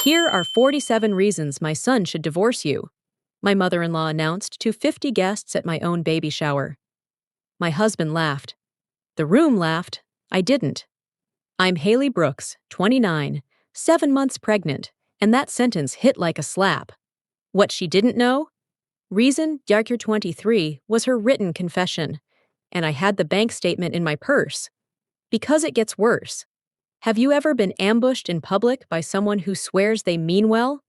Here are 47 reasons my son should divorce you, my mother-in-law announced to 50 guests at my own baby shower. My husband laughed. The room laughed. I didn't. I'm Haley Brooks, 29, 7 months pregnant, and that sentence hit like a slap. What she didn't know? Reason Yarkir 23 was her written confession, and I had the bank statement in my purse. Because it gets worse. Have you ever been ambushed in public by someone who swears they mean well?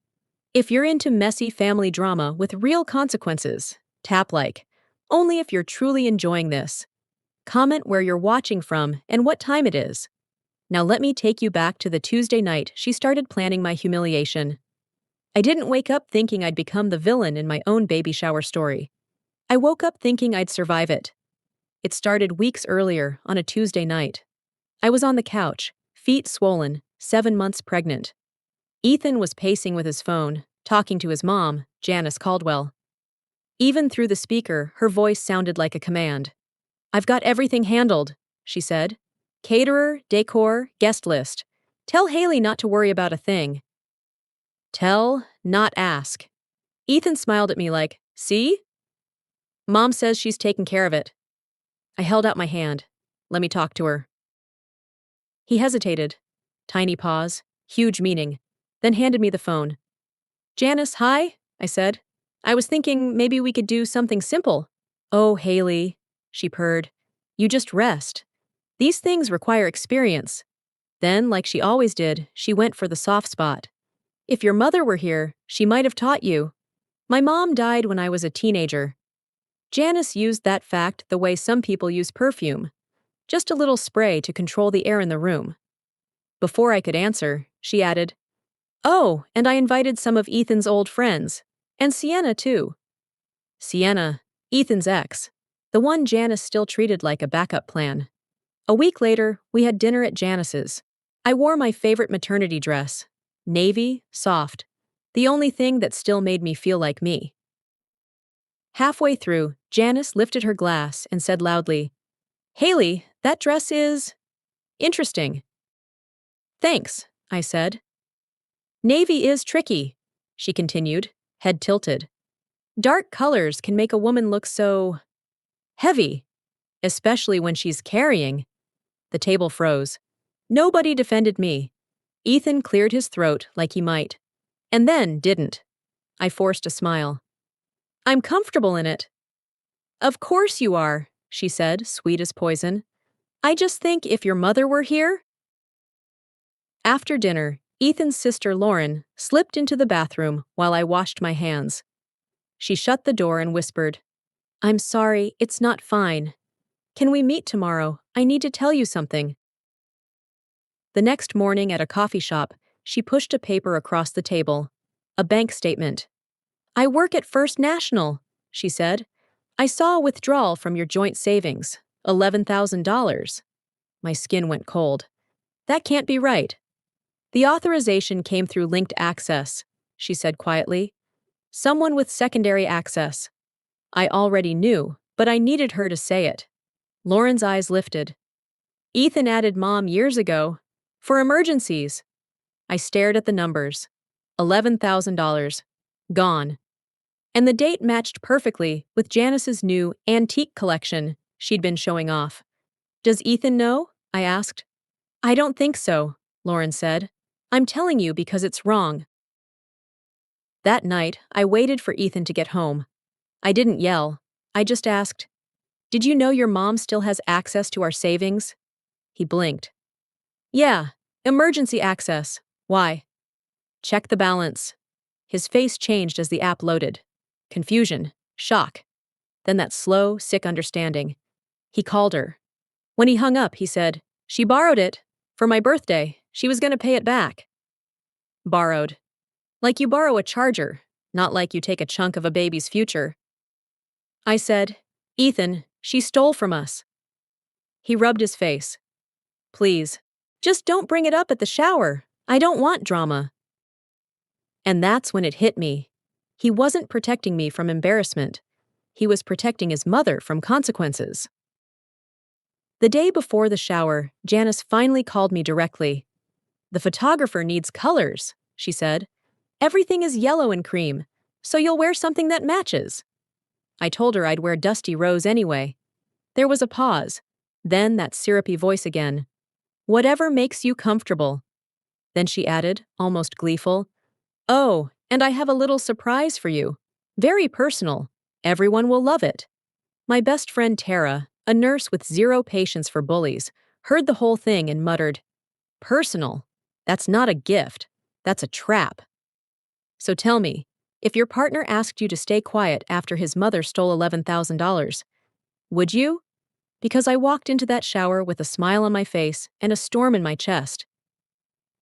If you're into messy family drama with real consequences, tap like. Only if you're truly enjoying this. Comment where you're watching from and what time it is. Now let me take you back to the Tuesday night she started planning my humiliation. I didn't wake up thinking I'd become the villain in my own baby shower story. I woke up thinking I'd survive it. It started weeks earlier, on a Tuesday night. I was on the couch, feet swollen, 7 months pregnant. Ethan was pacing with his phone, talking to his mom, Janice Caldwell. Even through the speaker, her voice sounded like a command. "I've got everything handled," she said. "Caterer, decor, guest list. Tell Haley not to worry about a thing." Tell, not ask. Ethan smiled at me like, "See? Mom says she's taking care of it." I held out my hand. "Let me talk to her." He hesitated. Tiny pause, huge meaning, then handed me the phone. "Janice, hi," I said. "I was thinking maybe we could do something simple." "Oh, Haley," she purred. "You just rest. These things require experience." Then, like she always did, she went for the soft spot. "If your mother were here, she might have taught you. My mom died when I was a teenager." Janice used that fact the way some people use perfume. Just a little spray to control the air in the room. Before I could answer, she added, "Oh, and I invited some of Ethan's old friends. And Sienna, too." Sienna, Ethan's ex. The one Janice still treated like a backup plan. A week later, we had dinner at Janice's. I wore my favorite maternity dress. Navy, soft. The only thing that still made me feel like me. Halfway through, Janice lifted her glass and said loudly, "Haley, that dress is interesting." "Thanks," I said. "Navy is tricky," she continued, head tilted. "Dark colors can make a woman look so heavy, especially when she's carrying." The table froze. Nobody defended me. Ethan cleared his throat like he might. And then didn't. I forced a smile. "I'm comfortable in it." "Of course you are," she said, sweet as poison. "I just think if your mother were here." After dinner, Ethan's sister Lauren slipped into the bathroom while I washed my hands. She shut the door and whispered, "I'm sorry, it's not fine. Can we meet tomorrow? I need to tell you something." The next morning at a coffee shop, she pushed a paper across the table. A bank statement. "I work at First National," she said. "I saw a withdrawal from your joint savings, $11,000. My skin went cold. "That can't be right." "The authorization came through linked access," she said quietly. "Someone with secondary access." I already knew, but I needed her to say it. Lauren's eyes lifted. "Ethan added Mom years ago. For emergencies." I stared at the numbers. $11,000. Gone. And the date matched perfectly with Janice's new antique collection she'd been showing off. "Does Ethan know?" I asked. "I don't think so," Lauren said. "I'm telling you because it's wrong." That night, I waited for Ethan to get home. I didn't yell. I just asked, "Did you know your mom still has access to our savings?" He blinked. "Yeah, emergency access. Why?" "Check the balance." His face changed as the app loaded. Confusion, shock, then that slow, sick understanding. He called her. When he hung up, he said, "She borrowed it. For my birthday. She was going to pay it back." Borrowed. Like you borrow a charger, not like you take a chunk of a baby's future. I said, "Ethan, she stole from us." He rubbed his face. "Please, just don't bring it up at the shower. I don't want drama." And that's when it hit me. He wasn't protecting me from embarrassment. He was protecting his mother from consequences. The day before the shower, Janice finally called me directly. "The photographer needs colors," she said. Everything is yellow and cream, so you'll wear something that matches. I told her I'd wear dusty rose anyway. There was a pause. Then that syrupy voice again. Whatever makes you comfortable. Then she added, almost gleeful, oh, and I have a little surprise for you. Very personal. Everyone will love it. My best friend Tara, a nurse with zero patience for bullies, heard the whole thing and muttered, personal? That's not a gift. That's a trap. So tell me, if your partner asked you to stay quiet after his mother stole $11,000, would you? Because I walked into that shower with a smile on my face and a storm in my chest.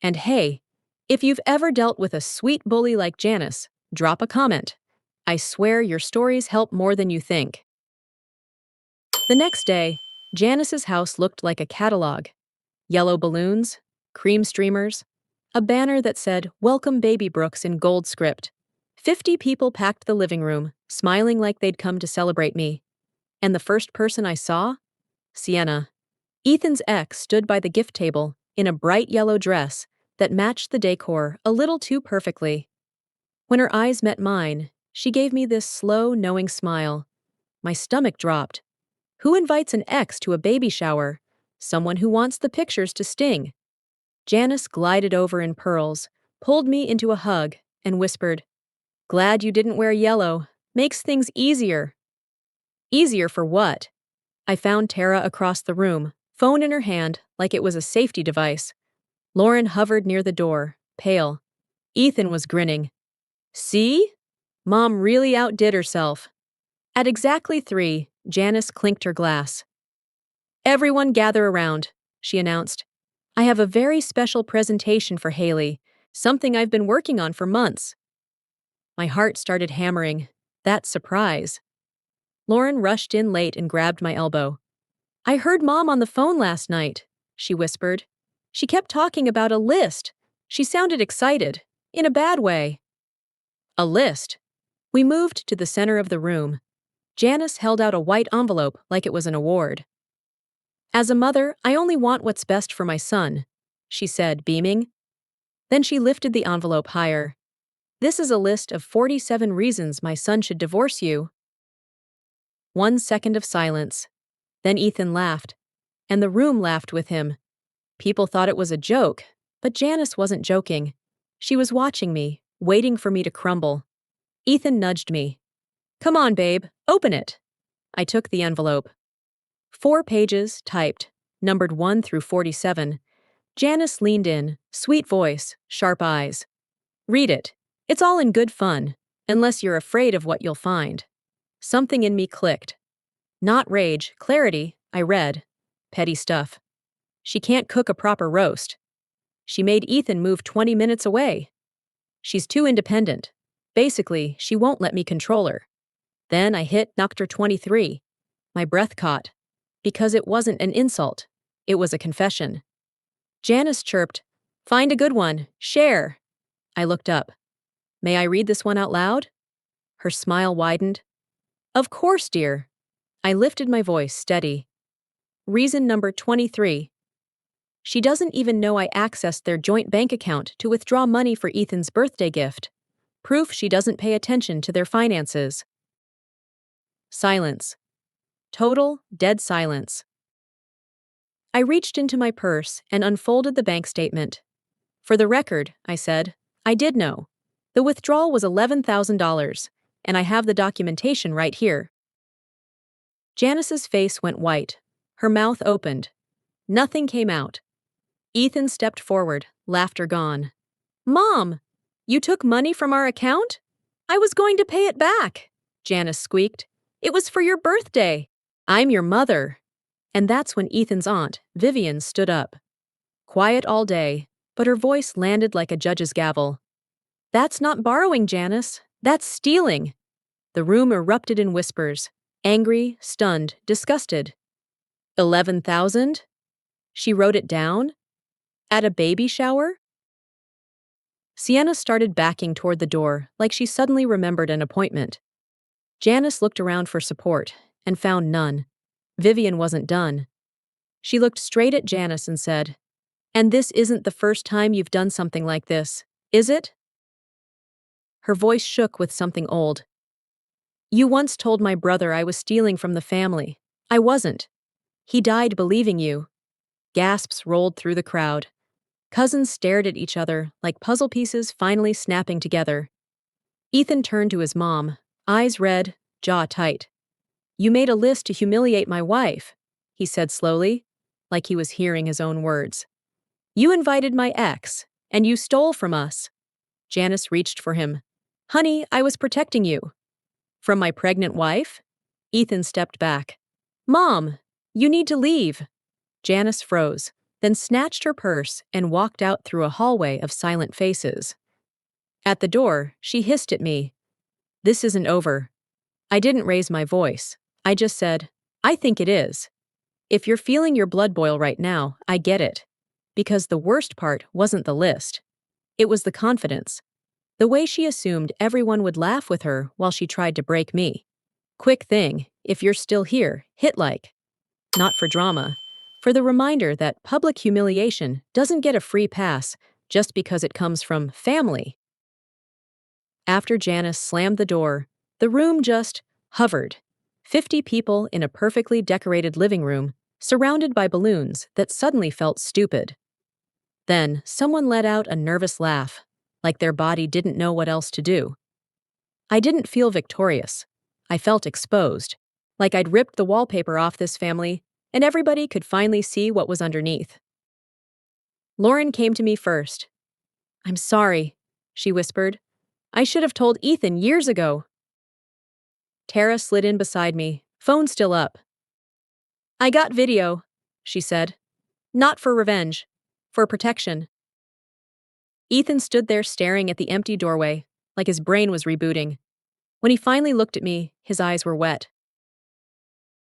And hey, if you've ever dealt with a sweet bully like Janice, drop a comment. I swear your stories help more than you think. The next day, Janice's house looked like a catalog. Yellow balloons, cream streamers, a banner that said, Welcome Baby Brooks in gold script. 50 people packed the living room, smiling like they'd come to celebrate me. And the first person I saw? Sienna. Ethan's ex stood by the gift table in a bright yellow dress that matched the decor a little too perfectly. When her eyes met mine, she gave me this slow, knowing smile. My stomach dropped. Who invites an ex to a baby shower? Someone who wants the pictures to sting. Janice glided over in pearls, pulled me into a hug, and whispered, Glad you didn't wear yellow. Makes things easier. Easier for what? I found Tara across the room, phone in her hand like it was a safety device. Lauren hovered near the door, pale. Ethan was grinning. See? Mom really outdid herself. At exactly 3, Janice clinked her glass. Everyone gather around, she announced. I have a very special presentation for Haley, something I've been working on for months. My heart started hammering. That surprise. Lauren rushed in late and grabbed my elbow. I heard Mom on the phone last night, she whispered. She kept talking about a list. She sounded excited, in a bad way. A list. We moved to the center of the room. Janice held out a white envelope like it was an award. As a mother, I only want what's best for my son, she said, beaming. Then she lifted the envelope higher. This is a list of 47 reasons my son should divorce you. 1 second of silence. Then Ethan laughed, and the room laughed with him. People thought it was a joke, but Janice wasn't joking. She was watching me, waiting for me to crumble. Ethan nudged me. Come on, babe, open it. I took the envelope. 4 pages, typed, numbered 1 through 47. Janice leaned in, sweet voice, sharp eyes. Read it. It's all in good fun, unless you're afraid of what you'll find. Something in me clicked. Not rage, clarity, I read. Petty stuff. She can't cook a proper roast. She made Ethan move 20 minutes away. She's too independent. Basically, she won't let me control her. Then I hit Noctur 23. My breath caught. Because it wasn't an insult. It was a confession. Janice chirped, Find a good one, share. I looked up. May I read this one out loud? Her smile widened. Of course, dear. I lifted my voice steady. Reason number 23. She doesn't even know I accessed their joint bank account to withdraw money for Ethan's birthday gift. Proof she doesn't pay attention to their finances. Silence. Total, dead silence. I reached into my purse and unfolded the bank statement. For the record, I said, I did know. The withdrawal was $11,000, and I have the documentation right here. Janice's face went white. Her mouth opened. Nothing came out. Ethan stepped forward, laughter gone. Mom, you took money from our account? I was going to pay it back, Janice squeaked. It was for your birthday. I'm your mother. And that's when Ethan's aunt, Vivian, stood up. Quiet all day, but her voice landed like a judge's gavel. That's not borrowing, Janice. That's stealing. The room erupted in whispers. Angry, stunned, disgusted. 11,000? She wrote it down? At a baby shower? Sienna started backing toward the door like she suddenly remembered an appointment. Janice looked around for support and found none. Vivian wasn't done. She looked straight at Janice and said, And this isn't the first time you've done something like this. Is it? Her voice shook with something old. You once told my brother I was stealing from the family. I wasn't. He died believing you. Gasps rolled through the crowd. Cousins stared at each other like puzzle pieces finally snapping together. Ethan turned to his mom, eyes red, jaw tight. You made a list to humiliate my wife, he said slowly, like he was hearing his own words. You invited my ex, and you stole from us. Janice reached for him. Honey, I was protecting you. From my pregnant wife? Ethan stepped back. Mom, you need to leave. Janice froze, then snatched her purse and walked out through a hallway of silent faces. At the door, she hissed at me. This isn't over. I didn't raise my voice. I just said, I think it is. If you're feeling your blood boil right now, I get it. Because the worst part wasn't the list. It was the confidence. The way she assumed everyone would laugh with her while she tried to break me. Quick thing, if you're still here, hit like. Not for drama. For the reminder that public humiliation doesn't get a free pass just because it comes from family. After Janice slammed the door, the room just hovered. 50 people in a perfectly decorated living room, surrounded by balloons that suddenly felt stupid. Then, someone let out a nervous laugh, like their body didn't know what else to do. I didn't feel victorious. I felt exposed, like I'd ripped the wallpaper off this family, and everybody could finally see what was underneath. Lauren came to me first. I'm sorry, she whispered. I should have told Ethan years ago. Tara slid in beside me, phone still up. I got video, she said. Not for revenge, for protection. Ethan stood there staring at the empty doorway, like his brain was rebooting. When he finally looked at me, his eyes were wet.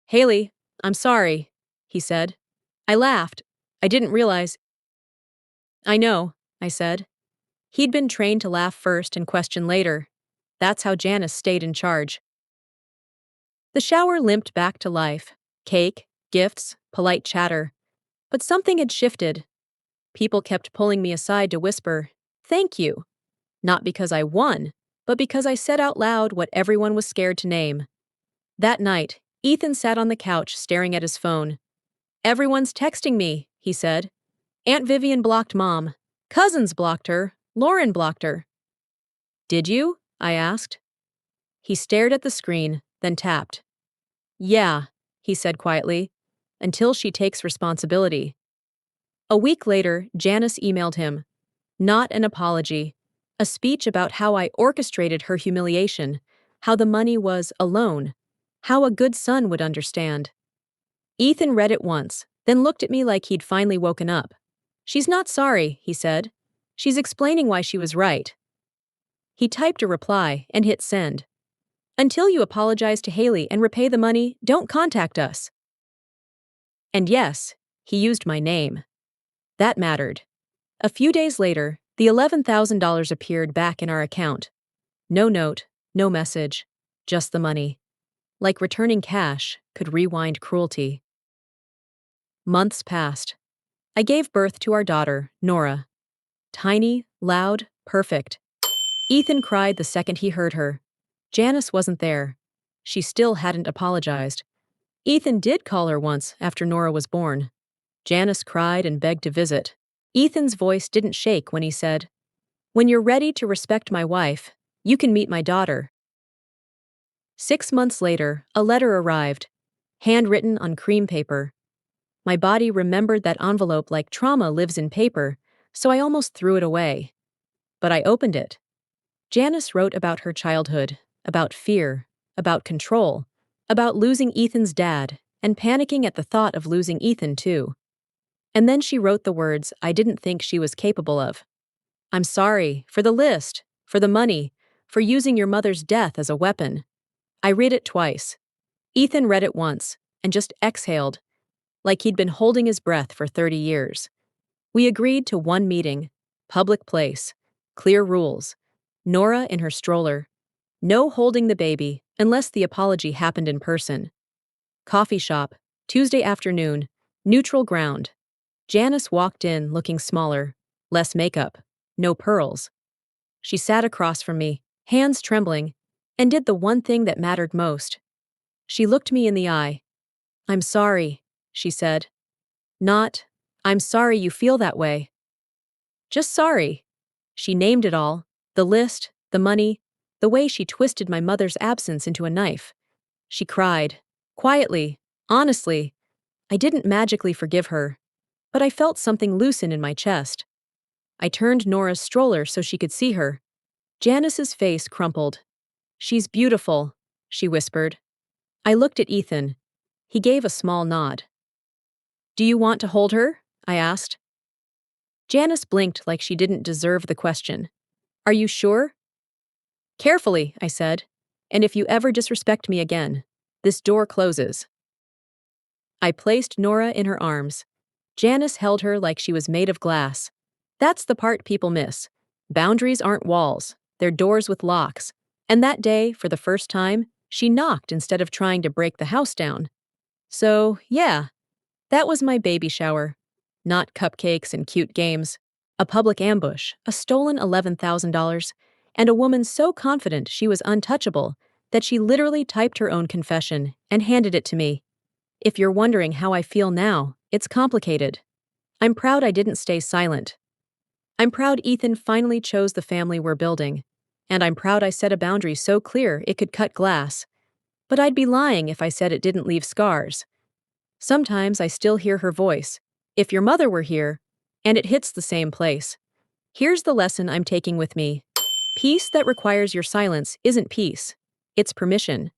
Haley, I'm sorry, he said. I laughed. I didn't realize. I know, I said. He'd been trained to laugh first and question later. That's how Janice stayed in charge. The shower limped back to life. Cake, gifts, polite chatter. But something had shifted. People kept pulling me aside to whisper, thank you. Not because I won, but because I said out loud what everyone was scared to name. That night, Ethan sat on the couch staring at his phone. Everyone's texting me, he said. Aunt Vivian blocked Mom. Cousins blocked her. Lauren blocked her. Did you? I asked. He stared at the screen, then tapped. Yeah, he said quietly, until she takes responsibility. A week later, Janice emailed him. Not an apology. A speech about how I orchestrated her humiliation, how the money was a loan, how a good son would understand. Ethan read it once, then looked at me like he'd finally woken up. She's not sorry, he said. She's explaining why she was right. He typed a reply and hit send. Until you apologize to Haley and repay the money, don't contact us. And yes, he used my name. That mattered. A few days later, the $11,000 appeared back in our account. No note, no message, just the money. Like returning cash could rewind cruelty. Months passed. I gave birth to our daughter, Nora. Tiny, loud, perfect. Ethan cried the second he heard her. Janice wasn't there. She still hadn't apologized. Ethan did call her once after Nora was born. Janice cried and begged to visit. Ethan's voice didn't shake when he said, when you're ready to respect my wife, you can meet my daughter. 6 months later, a letter arrived, handwritten on cream paper. My body remembered that envelope like trauma lives in paper, so I almost threw it away. But I opened it. Janice wrote about her childhood, about fear, about control, about losing Ethan's dad, and panicking at the thought of losing Ethan too. And then she wrote the words I didn't think she was capable of. I'm sorry, for the list, for the money, for using your mother's death as a weapon. I read it twice. Ethan read it once, and just exhaled, like he'd been holding his breath for 30 years. We agreed to one meeting, public place, clear rules, Nora in her stroller, no holding the baby unless the apology happened in person. Coffee shop, Tuesday afternoon, neutral ground. Janice walked in looking smaller, less makeup, no pearls. She sat across from me, hands trembling, and did the one thing that mattered most. She looked me in the eye. "I'm sorry," she said. Not, "I'm sorry you feel that way." Just sorry. She named it all: the list, the money, the way she twisted my mother's absence into a knife. She cried. Quietly, honestly. I didn't magically forgive her, but I felt something loosen in my chest. I turned Nora's stroller so she could see her. Janice's face crumpled. "She's beautiful," she whispered. I looked at Ethan. He gave a small nod. "Do you want to hold her?" I asked. Janice blinked like she didn't deserve the question. "Are you sure?" "Carefully," I said. "And if you ever disrespect me again, this door closes." I placed Nora in her arms. Janice held her like she was made of glass. That's the part people miss. Boundaries aren't walls, they're doors with locks. And that day, for the first time, she knocked instead of trying to break the house down. So, yeah, that was my baby shower. Not cupcakes and cute games. A public ambush, a stolen $11,000, and a woman so confident she was untouchable that she literally typed her own confession and handed it to me. If you're wondering how I feel now, it's complicated. I'm proud I didn't stay silent. I'm proud Ethan finally chose the family we're building. And I'm proud I set a boundary so clear it could cut glass. But I'd be lying if I said it didn't leave scars. Sometimes I still hear her voice. If your mother were here, and it hits the same place. Here's the lesson I'm taking with me. Peace that requires your silence isn't peace. It's permission.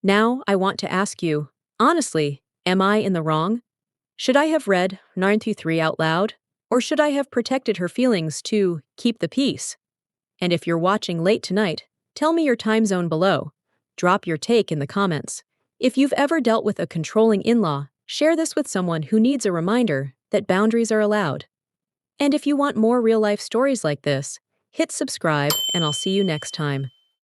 Now I want to ask you, honestly, am I in the wrong? Should I have read 9-3 out loud? Or should I have protected her feelings to keep the peace? And if you're watching late tonight, tell me your time zone below. Drop your take in the comments. If you've ever dealt with a controlling in-law, share this with someone who needs a reminder that boundaries are allowed. And if you want more real-life stories like this, hit subscribe and I'll see you next time.